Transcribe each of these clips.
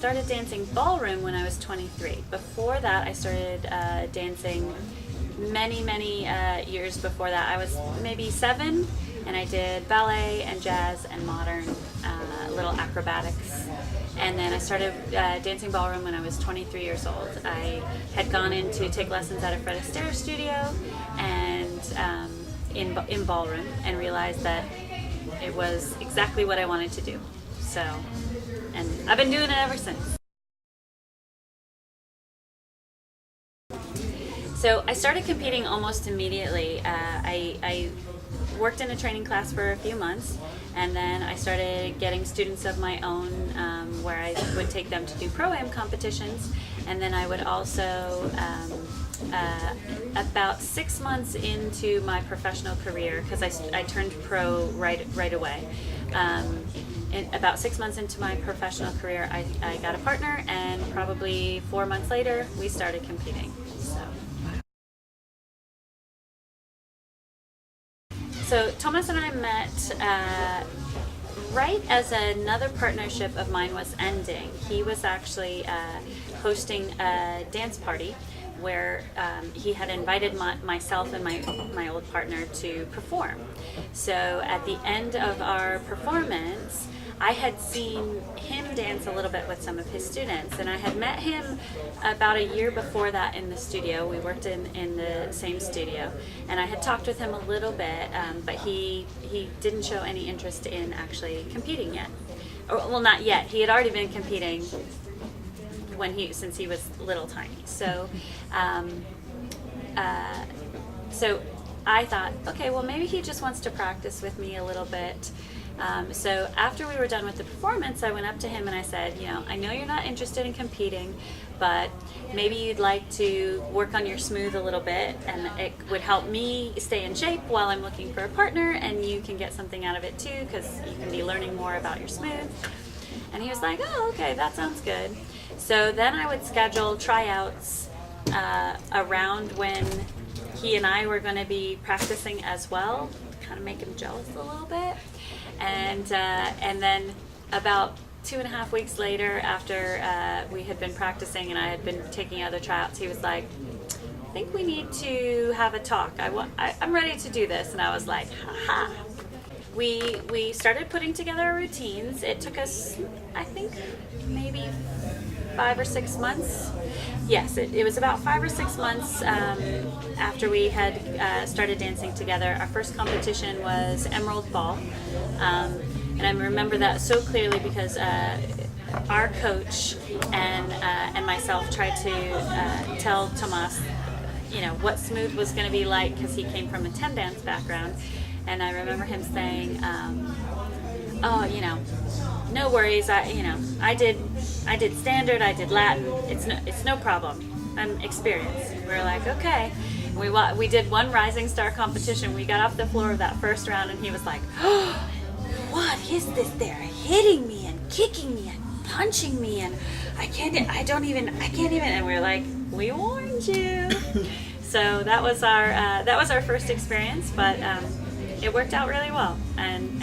started dancing ballroom when I was 23. Before that, I started dancing many years before that. I was maybe 7, and I did ballet and jazz and modern, little acrobatics. And then I started dancing ballroom when I was 23 years old. I had gone in to take lessons at a Fred Astaire studio and in ballroom, and realized that it was exactly what I wanted to do. So, and I've been doing it ever since. So I started competing almost immediately. I worked in a training class for a few months, and then I started getting students of my own, where I would take them to do pro-am competitions, and then I would also, about 6 months into my professional career, because I turned pro right away. About 6 months into my professional career, I got a partner, and probably 4 months later, we started competing. So Tomas and I met right as another partnership of mine was ending. He was actually hosting a dance party where he had invited myself and my old partner to perform. So at the end of our performance, I had seen him dance a little bit with some of his students, and I had met him about a year before that in the studio. We worked in the same studio, and I had talked with him a little bit, but he didn't show any interest in actually competing yet. Or, well, not yet. He had already been competing since he was little tiny. So, so I thought, okay, well, maybe he just wants to practice with me a little bit. So after we were done with the performance, I went up to him and I said, I know you're not interested in competing, but maybe you'd like to work on your smooth a little bit, and it would help me stay in shape while I'm looking for a partner, and you can get something out of it too, because you can be learning more about your smooth. And he was like, oh, okay, that sounds good. So then I would schedule tryouts around when he and I were going to be practicing as well, kind of make him jealous a little bit. And then about 2.5 weeks later, after we had been practicing and I had been taking other tryouts, he was like, I think we need to have a talk. I'm ready to do this. And I was like, haha. We started putting together routines. It took us, I think, maybe 5 or 6 months. Yes, it was about 5 or 6 months after we had started dancing together. Our first competition was Emerald Ball, and I remember that so clearly because our coach and myself tried to tell Tomas, what smooth was going to be like, because he came from a 10 dance background, and I remember him saying, "Oh, no worries. I did standard. I did Latin. It's no problem. I'm experienced." We were like, okay. We did one Rising Star competition. We got off the floor of that first round, and he was like, "Oh, what is this? They're hitting me and kicking me and punching me, and I can't even." And we were like, "We warned you." So that was our first experience, but it worked out really well, and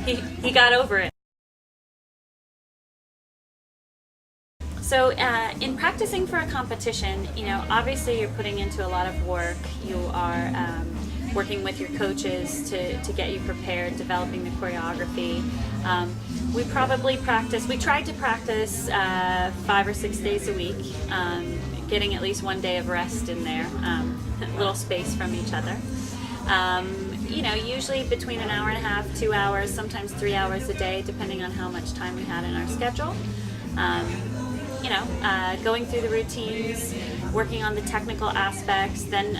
he got over it. So in practicing for a competition, obviously you're putting into a lot of work. You are working with your coaches to get you prepared, developing the choreography. We tried to practice 5 or 6 days a week, getting at least 1 day of rest in there, a little space from each other. Usually between an hour and a half, 2 hours, sometimes 3 hours a day, depending on how much time we had in our schedule. Going through the routines, working on the technical aspects. Then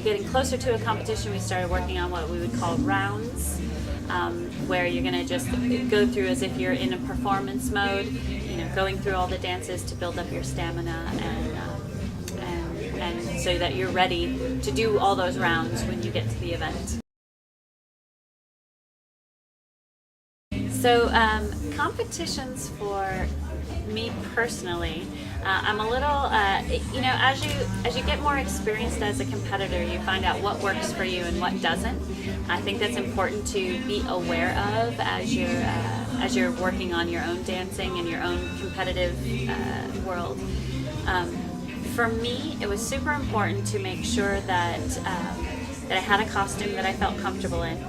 getting closer to a competition, we started working on what we would call rounds, where you're going to just go through as if you're in a performance mode, going through all the dances to build up your stamina and so that you're ready to do all those rounds when you get to the event. So competitions for me personally, I'm a little, as you get more experienced as a competitor, you find out what works for you and what doesn't. I think that's important to be aware of as you're working on your own dancing and your own competitive world. For me, it was super important to make sure that I had a costume that I felt comfortable in.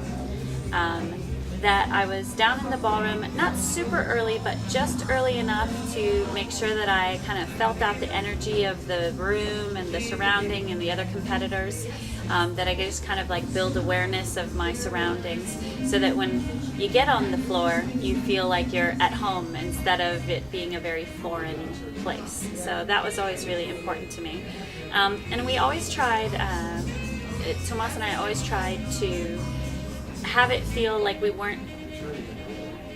That I was down in the ballroom, not super early, but just early enough to make sure that I kind of felt out the energy of the room and the surrounding and the other competitors, that I could just kind of like build awareness of my surroundings so that when you get on the floor, you feel like you're at home instead of it being a very foreign place. So that was always really important to me. And we always tried, Tomas and I always tried to have it feel like we weren't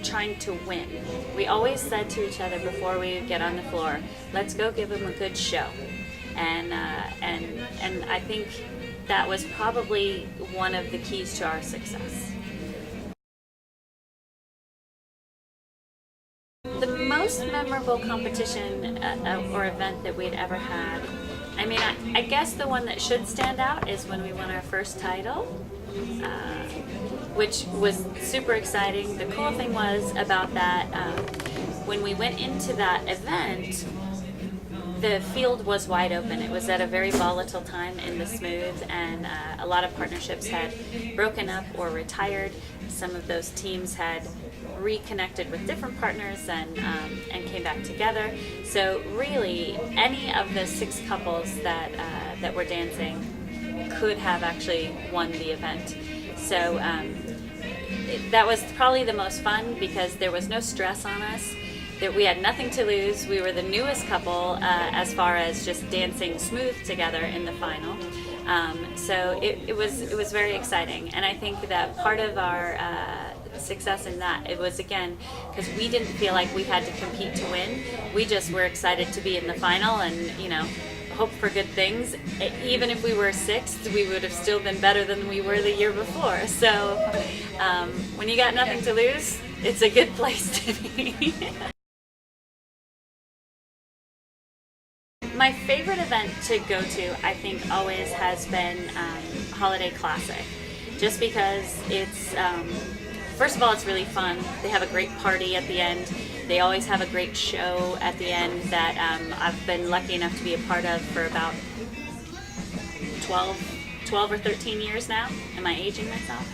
trying to win. We always said to each other before we get on the floor, let's go give them a good show. And I think that was probably one of the keys to our success. The most memorable competition or event that we'd ever had, I mean, I guess the one that should stand out is when we won our first title. Which was super exciting. The cool thing was about that, when we went into that event, the field was wide open. It was at a very volatile time in the smooth, and a lot of partnerships had broken up or retired. Some of those teams had reconnected with different partners and came back together. So really, any of the 6 couples that were dancing could have actually won the event. So that was probably the most fun because there was no stress on us. That we had nothing to lose. We were the newest couple as far as just dancing smooth together in the final. So it was very exciting, and I think that part of our success in that, it was again because we didn't feel like we had to compete to win. We just were excited to be in the final and hope for good things. Even if we were 6th, we would have still been better than we were the year before. So when you got nothing to lose, it's a good place to be. My favorite event to go to, I think, always has been Holiday Classic. Just because it's, first of all, it's really fun. They have a great party at the end. They always have a great show at the end that I've been lucky enough to be a part of for about 12 or 13 years now. Am I aging myself?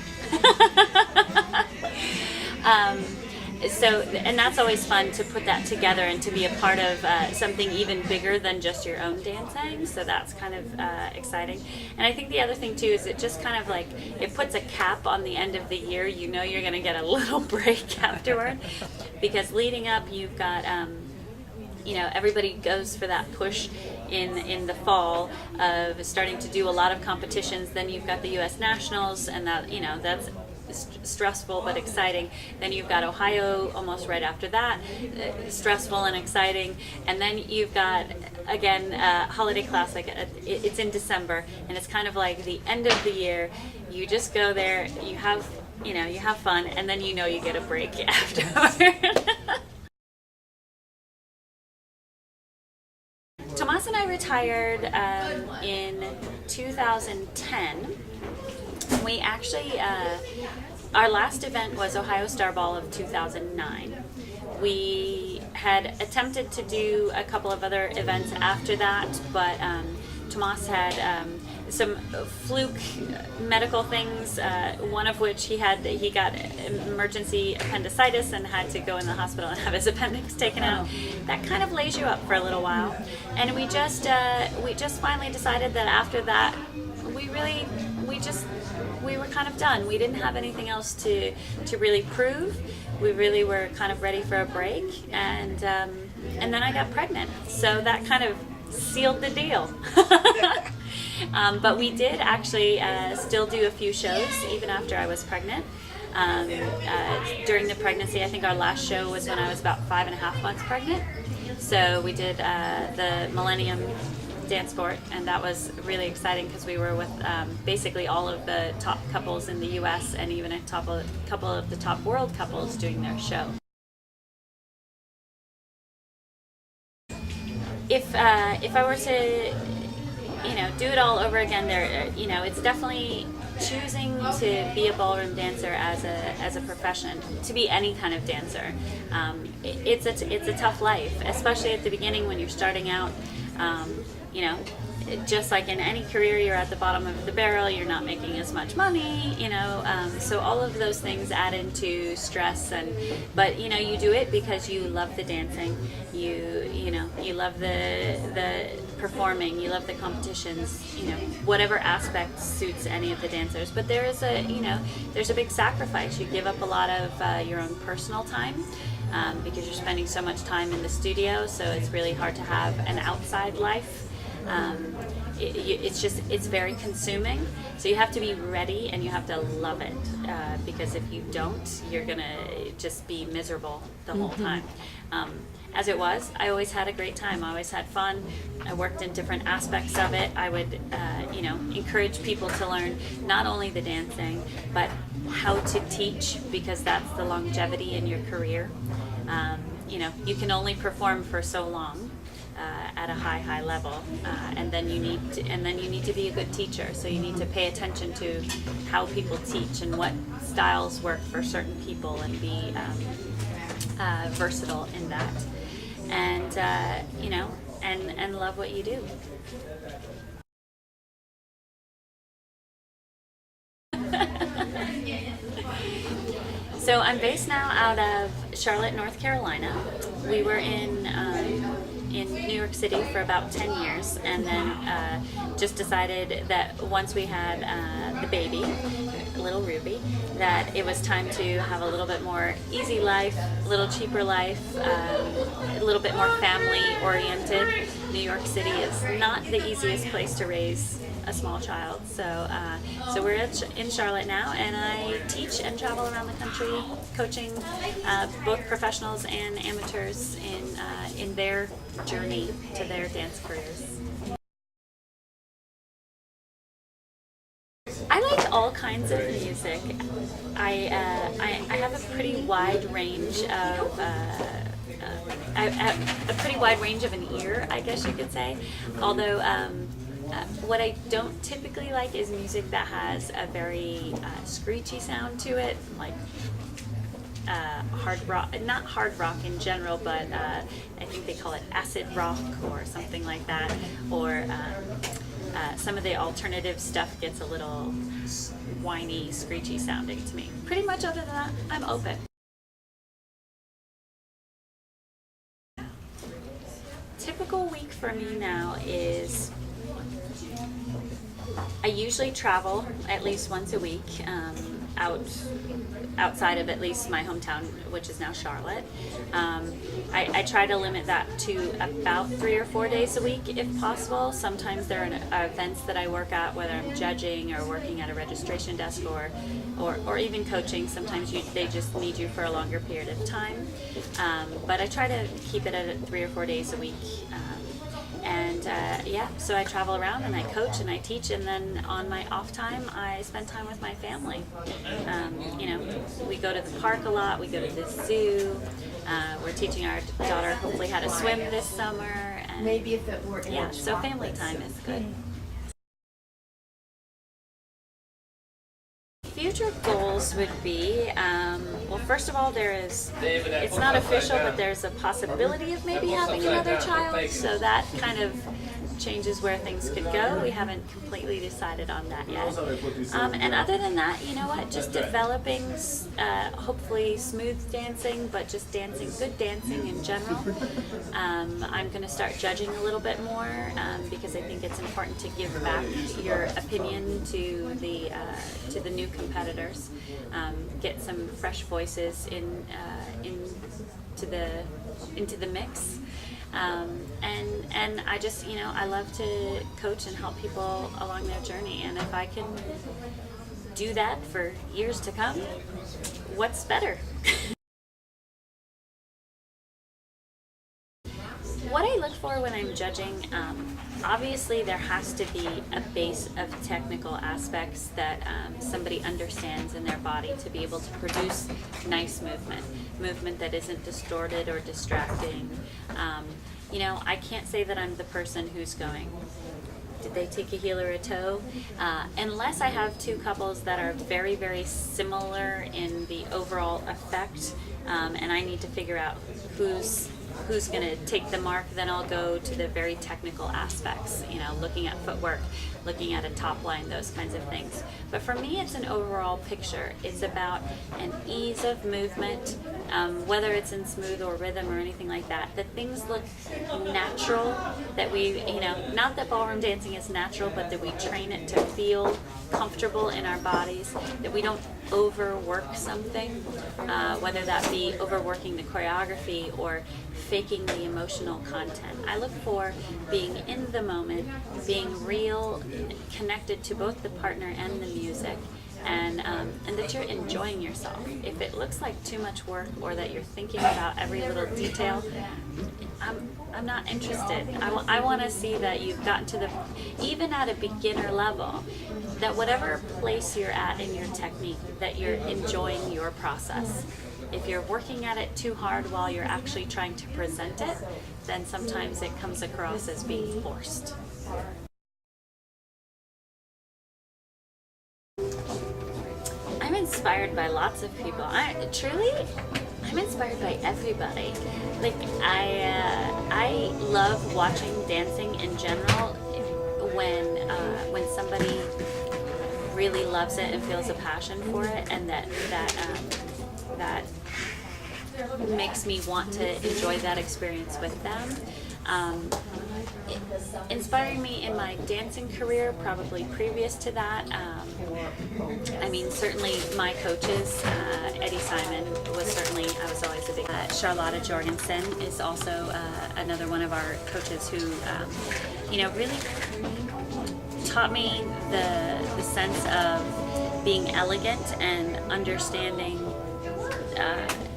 And that's always fun to put that together and to be a part of something even bigger than just your own dancing. So that's kind of exciting. And I think the other thing too is it just kind of like, it puts a cap on the end of the year. You know you're going to get a little break afterward because leading up you've got, everybody goes for that push in the fall of starting to do a lot of competitions. Then you've got the U.S. Nationals, and that, that's stressful but exciting. Then you've got Ohio almost right after that, stressful and exciting. And then you've got, again, Holiday Classic. It's in December, and it's kind of like the end of the year. You just go there, you have fun, and then you get a break afterward. Tomas and I retired in 2010. We actually, our last event was Ohio Star Ball of 2009. We had attempted to do a couple of other events after that, but Tomas had some fluke medical things, one of which he got emergency appendicitis and had to go in the hospital and have his appendix taken out. That kind of lays you up for a little while. And we just finally decided that after that, we were kind of done. We didn't have anything else to really prove. We really were kind of ready for a break, and then I got pregnant. So that kind of sealed the deal. But we did actually still do a few shows even after I was pregnant. During the pregnancy, I think our last show was when I was about 5.5 months pregnant. So we did the Millennium Dance Sport, and that was really exciting because we were with basically all of the top couples in the U.S. and even a couple of the top world couples doing their show. if I were to, do it all over again, it's definitely choosing to be a ballroom dancer as a profession, to be any kind of dancer. It's a tough life, especially at the beginning when you're starting out. You know, just like in any career, you're at the bottom of the barrel. You're not making as much money. So all of those things add into stress. But you do it because you love the dancing. You love the performing. You love the competitions. Whatever aspect suits any of the dancers. But there's a big sacrifice. You give up a lot of your own personal time. Because you're spending so much time in the studio, so it's really hard to have an outside life. It's very consuming, so you have to be ready and you have to love it, because if you don't, you're gonna just be miserable the whole time. As it was, I always had a great time. I always had fun. I worked in different aspects of it. I would encourage people to learn not only the dancing, but how to teach, because that's the longevity in your career. You can only perform for so long at a high level, and then you need to be a good teacher. So you need to pay attention to how people teach and what styles work for certain people, and be versatile in that, and and love what you do. So I'm based now out of Charlotte, North Carolina. We were in New York City for about 10 years, and then just decided that once we had the baby, little Ruby, that it was time to have a little bit more easy life, a little cheaper life, a little bit more family oriented. New York City is not the easiest place to raise a small child, so we're in Charlotte now, and I teach and travel around the country, coaching both professionals and amateurs in their journey to their dance careers. I like all kinds of music. I have a pretty wide range of a pretty wide range of an ear, I guess you could say. Although what I don't typically like is music that has a very screechy sound to it, like hard rock, not hard rock in general, but I think they call it acid rock or something like that, or some of the alternative stuff gets a little whiny, screechy sounding to me. Pretty much other than that, I'm open. Typical week for me now is I usually travel at least once a week, outside of at least my hometown, which is now Charlotte. I try to limit that to about 3 or 4 days a week if possible. Sometimes there are events that I work at, whether I'm judging or working at a registration desk or even coaching. Sometimes they just need you for a longer period of time. But I try to keep it at 3 or 4 days a week. So I travel around and I coach and I teach, and then on my off time I spend time with my family. We go to the park a lot, we go to the zoo, we're teaching our daughter hopefully how to swim this summer, and maybe if it were so family time is good. Future goals would be, well, first of all, it's not official, but there's a possibility of maybe having another child, so that kind of changes where things could go. We haven't completely decided on that yet. And other than that, just developing, hopefully smooth dancing, but just good dancing in general. I'm going to start judging a little bit more, because I think it's important to give back your opinion to the new competitors. Get some fresh voices into the mix. And I just, I love to coach and help people along their journey. And if I can do that for years to come, what's better? What I look for when I'm judging, obviously there has to be a base of technical aspects that somebody understands in their body to be able to produce nice movement that isn't distorted or distracting. You know, I can't say that I'm the person who's going, did they take a heel or a toe? Unless I have two couples that are very, very similar in the overall effect, and I need to figure out who's going to take the mark, then I'll go to the very technical aspects, you know, looking at footwork, looking at a top line, those kinds of things. But for me, it's an overall picture. It's about an ease of movement, whether it's in smooth or rhythm or anything like that, that things look natural, that we, you know, not that ballroom dancing is natural, but that we train it to feel comfortable in our bodies, that we don't overwork something, whether that be overworking the choreography or faking the emotional content. I look for being in the moment, being real, connected to both the partner and the music, and that you're enjoying yourself. If it looks like too much work or that you're thinking about every little detail, I'm not interested. I want to see that you've gotten to the, even at a beginner level, that whatever place you're at in your technique, that you're enjoying your process. If you're working at it too hard while you're actually trying to present it, then sometimes it comes across as being forced. I'm inspired by lots of people. I'm inspired by everybody. Like I love watching dancing in general. When somebody really loves it and feels a passion for it, and that makes me want to enjoy that experience with them. Inspiring me in my dancing career, probably previous to that. I mean, certainly my coaches, Eddie Simon was certainly, I was always a big, Charlotta Jorgensen is also another one of our coaches who, you know, really taught me the sense of being elegant and understanding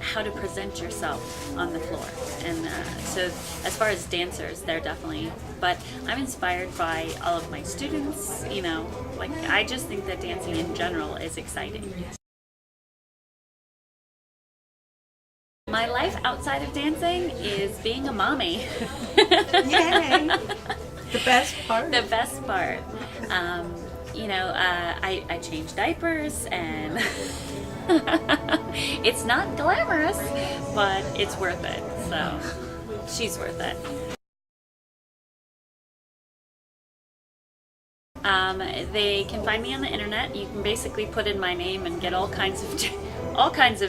how to present yourself on the floor. And so as far as dancers, they're definitely, but I'm inspired by all of my students, you know, like I just think that dancing in general is exciting. My life outside of dancing is being a mommy. Yay! The best part. The best part. You know, I change diapers and it's not glamorous, but it's worth it. So she's worth it. They can find me on the internet. You can basically put in my name and get all kinds of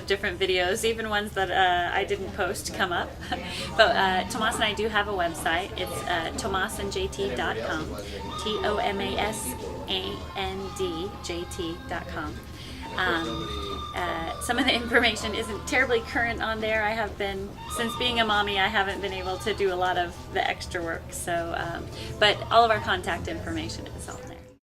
different videos, even ones that I didn't post come up. But Tomas and I do have a website. It's tomasandjt.com, TOMASANDJT.com. Some of the information isn't terribly current on there. I have been, since being a mommy, I haven't been able to do a lot of the extra work. So, but all of our contact information is on there.